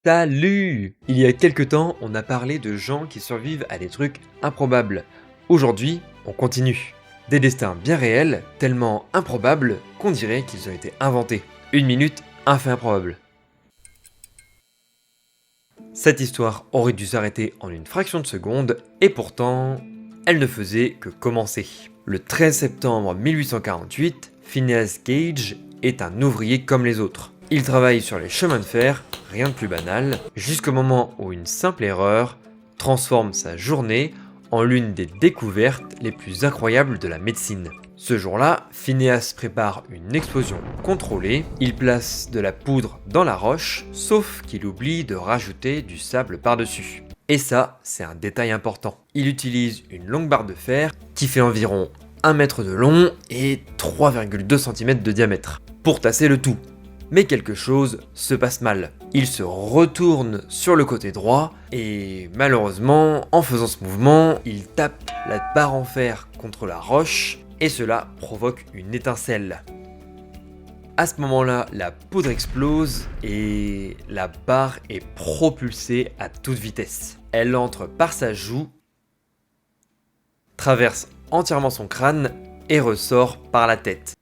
Salut! Il y a quelque temps, on a parlé de gens qui survivent à des trucs improbables. Aujourd'hui, on continue. Des destins bien réels, tellement improbables qu'on dirait qu'ils ont été inventés. Une minute, un fait improbable. Cette histoire aurait dû s'arrêter en une fraction de seconde, et pourtant, elle ne faisait que commencer. Le 13 septembre 1848, Phineas Gage est un ouvrier comme les autres. Il travaille sur les chemins de fer, rien de plus banal, jusqu'au moment où une simple erreur transforme sa journée en l'une des découvertes les plus incroyables de la médecine. Ce jour-là, Phineas prépare une explosion contrôlée, il place de la poudre dans la roche, sauf qu'il oublie de rajouter du sable par-dessus. Et ça, c'est un détail important. Il utilise une longue barre de fer qui fait environ 1 mètre de long et 3,2 cm de diamètre, pour tasser le tout. Mais quelque chose se passe mal. Il se retourne sur le côté droit et malheureusement, en faisant ce mouvement, il tape la barre en fer contre la roche et cela provoque une étincelle. À ce moment-là, la poudre explose et la barre est propulsée à toute vitesse. Elle entre par sa joue, traverse entièrement son crâne et ressort par la tête.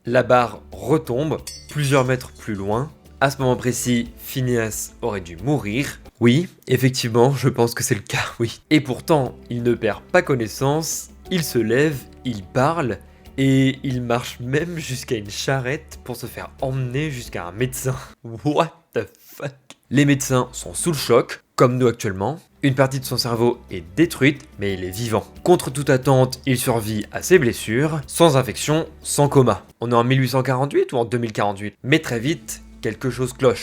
La barre retombe plusieurs mètres plus loin. À ce moment précis, Phineas aurait dû mourir. Oui, effectivement, je pense que c'est le cas, oui. Et pourtant, il ne perd pas connaissance, il se lève, il parle, et il marche même jusqu'à une charrette pour se faire emmener jusqu'à un médecin. What the fuck? Les médecins sont sous le choc, comme nous actuellement. Une partie de son cerveau est détruite, mais il est vivant. Contre toute attente, il survit à ses blessures, sans infection, sans coma. On est en 1848 ou en 2048? Mais très vite, quelque chose cloche.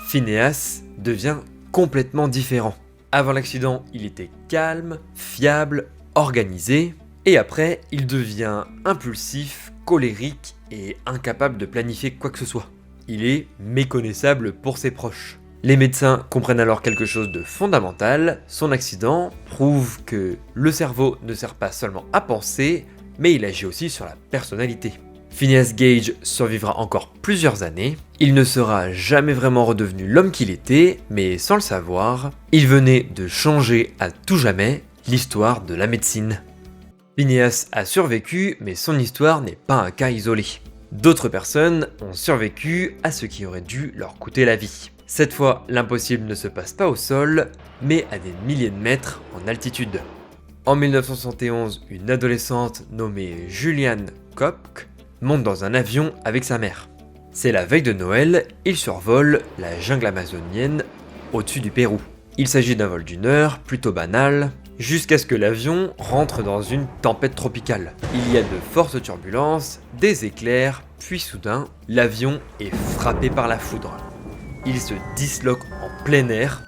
Phineas devient complètement différent. Avant l'accident, il était calme, fiable, organisé, et après, il devient impulsif, colérique et incapable de planifier quoi que ce soit. Il est méconnaissable pour ses proches. Les médecins comprennent alors quelque chose de fondamental, son accident prouve que le cerveau ne sert pas seulement à penser, mais il agit aussi sur la personnalité. Phineas Gage survivra encore plusieurs années, il ne sera jamais vraiment redevenu l'homme qu'il était, mais sans le savoir, il venait de changer à tout jamais l'histoire de la médecine. Phineas a survécu, mais son histoire n'est pas un cas isolé. D'autres personnes ont survécu à ce qui aurait dû leur coûter la vie. Cette fois, l'impossible ne se passe pas au sol, mais à des milliers de mètres en altitude. En 1971, une adolescente nommée Julianne Kopk monte dans un avion avec sa mère. C'est la veille de Noël, ils survolent la jungle amazonienne au-dessus du Pérou. Il s'agit d'un vol d'1 heure, plutôt banal, jusqu'à ce que l'avion rentre dans une tempête tropicale. Il y a de fortes turbulences, des éclairs, puis soudain, l'avion est frappé par la foudre. Il se disloque en plein air.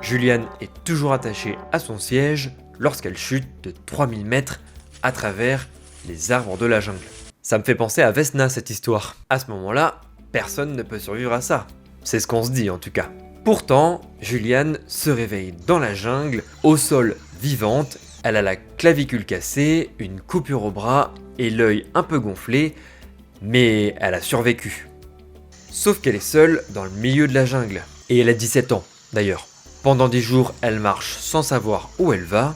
Julianne est toujours attachée à son siège lorsqu'elle chute de 3000 mètres à travers les arbres de la jungle. Ça me fait penser à Vesna cette histoire. À ce moment-là, personne ne peut survivre à ça. C'est ce qu'on se dit en tout cas. Pourtant, Julianne se réveille dans la jungle, au sol vivante. Elle a la clavicule cassée, une coupure au bras et l'œil un peu gonflé, mais elle a survécu. Sauf qu'elle est seule dans le milieu de la jungle. Et elle a 17 ans, d'ailleurs. Pendant 10 jours, elle marche sans savoir où elle va,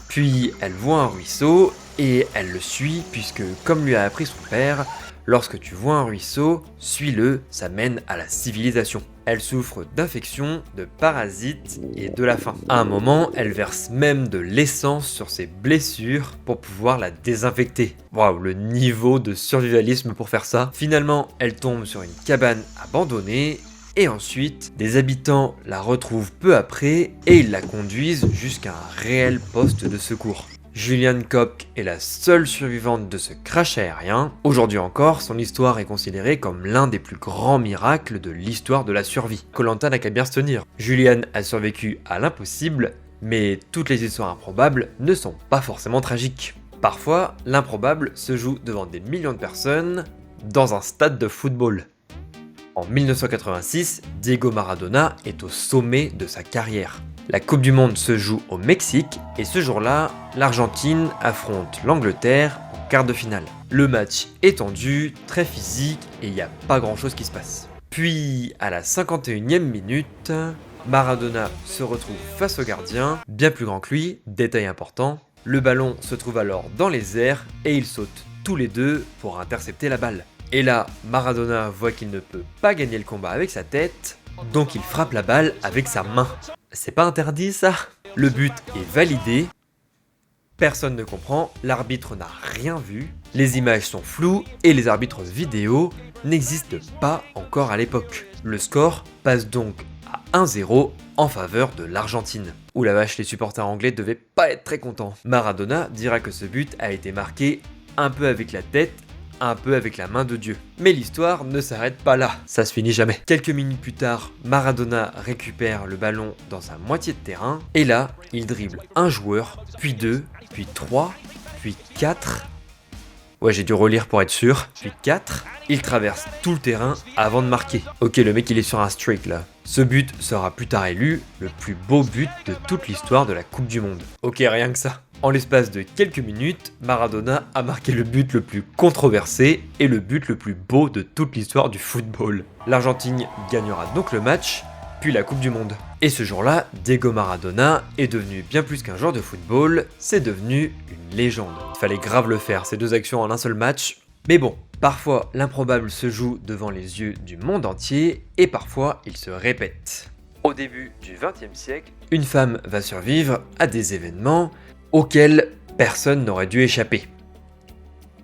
puis elle voit un ruisseau, et elle le suit, puisque, comme lui a appris son père, lorsque tu vois un ruisseau, suis-le, ça mène à la civilisation. Elle souffre d'infections, de parasites et de la faim. À un moment, elle verse même de l'essence sur ses blessures pour pouvoir la désinfecter. Waouh, le niveau de survivalisme pour faire ça. Finalement, elle tombe sur une cabane abandonnée et ensuite, des habitants la retrouvent peu après et ils la conduisent jusqu'à un réel poste de secours. Julianne Kopk est la seule survivante de ce crash aérien. Aujourd'hui encore, son histoire est considérée comme l'un des plus grands miracles de l'histoire de la survie. Koh Lanta n'a qu'à bien se tenir. Julianne a survécu à l'impossible, mais toutes les histoires improbables ne sont pas forcément tragiques. Parfois, l'improbable se joue devant des millions de personnes dans un stade de football. En 1986, Diego Maradona est au sommet de sa carrière. La Coupe du Monde se joue au Mexique et ce jour-là, l'Argentine affronte l'Angleterre en quart de finale. Le match est tendu, très physique et il n'y a pas grand-chose qui se passe. Puis, à la 51e minute, Maradona se retrouve face au gardien, bien plus grand que lui, détail important. Le ballon se trouve alors dans les airs et ils sautent tous les deux pour intercepter la balle. Et là, Maradona voit qu'il ne peut pas gagner le combat avec sa tête, donc il frappe la balle avec sa main. C'est pas interdit ça? Le but est validé. Personne ne comprend, l'arbitre n'a rien vu, les images sont floues et les arbitres vidéo n'existent pas encore à l'époque. Le score passe donc à 1-0 en faveur de l'Argentine. Ouh la vache, les supporters anglais devaient pas être très contents. Maradona dira que ce but a été marqué un peu avec la tête, un peu avec la main de Dieu. Mais l'histoire ne s'arrête pas là, ça se finit jamais. Quelques minutes plus tard, Maradona récupère le ballon dans sa moitié de terrain, et là, il dribble un joueur, puis deux, puis trois, puis quatre. Ouais, j'ai dû relire pour être sûr. Puis 4, il traverse tout le terrain avant de marquer. Ok, le mec il est sur un streak là. Ce but sera plus tard élu le plus beau but de toute l'histoire de la Coupe du Monde. Ok, rien que ça. En l'espace de quelques minutes, Maradona a marqué le but le plus controversé et le but le plus beau de toute l'histoire du football. L'Argentine gagnera donc le match, puis la Coupe du Monde. Et ce jour-là, Diego Maradona est devenu bien plus qu'un joueur de football, c'est devenu une légende. Il fallait grave le faire, ces deux actions en un seul match. Mais bon, parfois l'improbable se joue devant les yeux du monde entier et parfois il se répète. Au début du XXe siècle, une femme va survivre à des événements auxquels personne n'aurait dû échapper.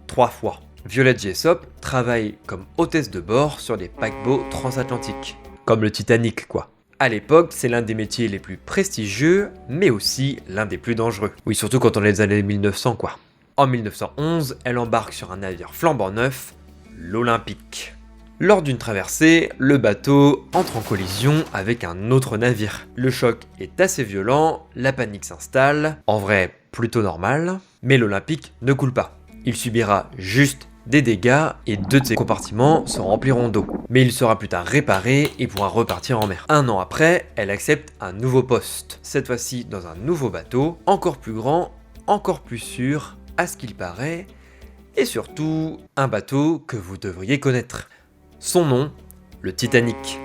3 fois. Violette Jessop travaille comme hôtesse de bord sur des paquebots transatlantiques. Comme le Titanic quoi. À l'époque, c'est l'un des métiers les plus prestigieux, mais aussi l'un des plus dangereux. Oui, surtout quand on est dans les années 1900 quoi. En 1911, elle embarque sur un navire flambant neuf, l'Olympique. Lors d'une traversée, le bateau entre en collision avec un autre navire. Le choc est assez violent, la panique s'installe, en vrai plutôt normal, mais l'Olympique ne coule pas. Il subira juste des dégâts et 2 de ses compartiments se rempliront d'eau. Mais il sera plus tard réparé et pourra repartir en mer. 1 an après, elle accepte un nouveau poste, cette fois-ci dans un nouveau bateau, encore plus grand, encore plus sûr, à ce qu'il paraît, et surtout un bateau que vous devriez connaître. Son nom, le Titanic.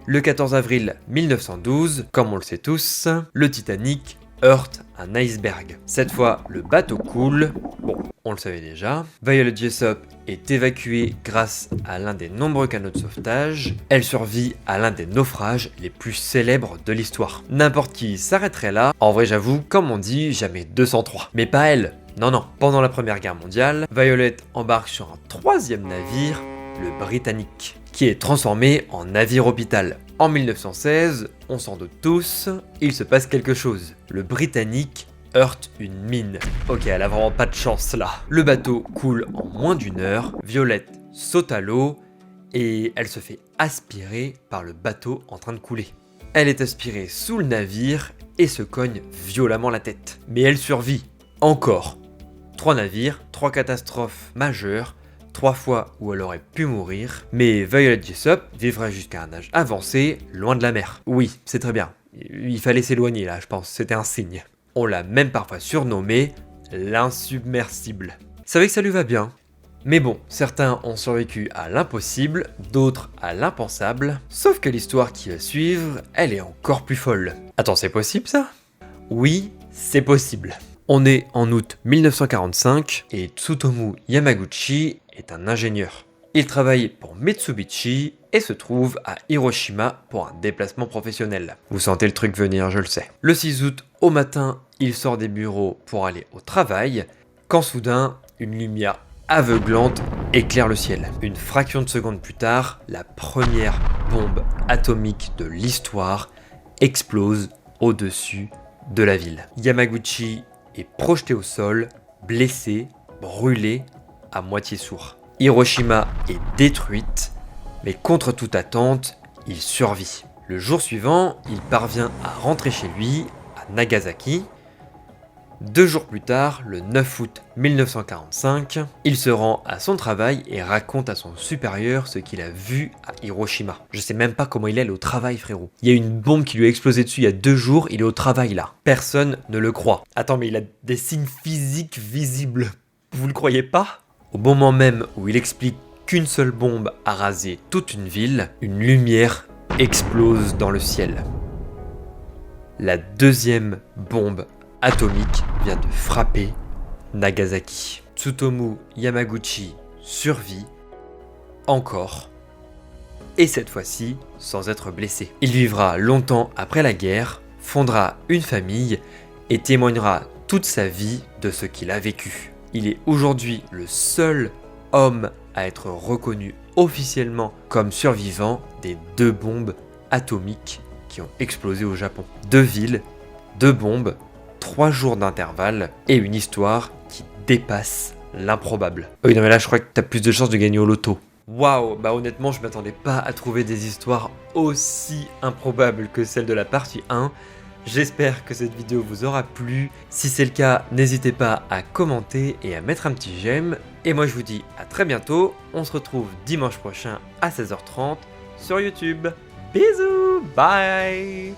Le 14 avril 1912, comme on le sait tous, le Titanic heurte un iceberg. Cette fois, le bateau coule. Bon, on le savait déjà. Violet Jessop est évacuée grâce à l'un des nombreux canots de sauvetage. Elle survit à l'un des naufrages les plus célèbres de l'histoire. N'importe qui s'arrêterait là. En vrai, j'avoue, comme on dit, jamais 203. Mais pas elle. Non, non. Pendant la Première Guerre mondiale, Violet embarque sur un 3e navire, le Britannique, qui est transformé en navire hôpital. En 1916, on s'en doute tous, il se passe quelque chose. Le Britannique heurte une mine. Ok, elle a vraiment pas de chance là. Le bateau coule en moins d'1 heure, Violette saute à l'eau et elle se fait aspirer par le bateau en train de couler. Elle est aspirée sous le navire et se cogne violemment la tête. Mais elle survit. Encore. 3 navires, 3 catastrophes majeures, 3 fois où elle aurait pu mourir, mais Violet Jessop vivra jusqu'à un âge avancé, loin de la mer. Oui, c'est très bien. Il fallait s'éloigner là, je pense, c'était un signe. On l'a même parfois surnommée l'insubmersible. C'est vrai que ça lui va bien. Mais bon, certains ont survécu à l'impossible, d'autres à l'impensable, sauf que l'histoire qui va suivre, elle est encore plus folle. Attends, c'est possible ça? Oui, c'est possible. On est en août 1945 et Tsutomu Yamaguchi est un ingénieur. Il travaille pour Mitsubishi et se trouve à Hiroshima pour un déplacement professionnel. Vous sentez le truc venir, je le sais. Le 6 août, au matin, il sort des bureaux pour aller au travail, quand soudain, une lumière aveuglante éclaire le ciel. Une fraction de seconde plus tard, la première bombe atomique de l'histoire explose au-dessus de la ville. Yamaguchi est projeté au sol, blessé, brûlé, à moitié sourd. Hiroshima est détruite, mais contre toute attente, il survit. Le jour suivant, il parvient à rentrer chez lui, à Nagasaki. 2 jours plus tard, le 9 août 1945, il se rend à son travail et raconte à son supérieur ce qu'il a vu à Hiroshima. Je sais même pas comment il est allé au travail, frérot. Il y a une bombe qui lui a explosé dessus il y a 2 jours, il est au travail là. Personne ne le croit. Attends, mais il a des signes physiques visibles. Vous le croyez pas? Au moment même où il explique qu'une seule bombe a rasé toute une ville, une lumière explose dans le ciel. La deuxième bombe atomique vient de frapper Nagasaki. Tsutomu Yamaguchi survit encore, et cette fois-ci sans être blessé. Il vivra longtemps après la guerre, fondera une famille et témoignera toute sa vie de ce qu'il a vécu. Il est aujourd'hui le seul homme à être reconnu officiellement comme survivant des 2 bombes atomiques qui ont explosé au Japon. 2 villes, 2 bombes, 3 jours d'intervalle et une histoire qui dépasse l'improbable. Oui, non mais là je crois que t'as plus de chances de gagner au loto. Waouh, bah honnêtement je m'attendais pas à trouver des histoires aussi improbables que celle de la partie 1. J'espère que cette vidéo vous aura plu. Si c'est le cas, n'hésitez pas à commenter et à mettre un petit j'aime. Et moi je vous dis à très bientôt. On se retrouve dimanche prochain à 16h30 sur YouTube. Bisous, bye.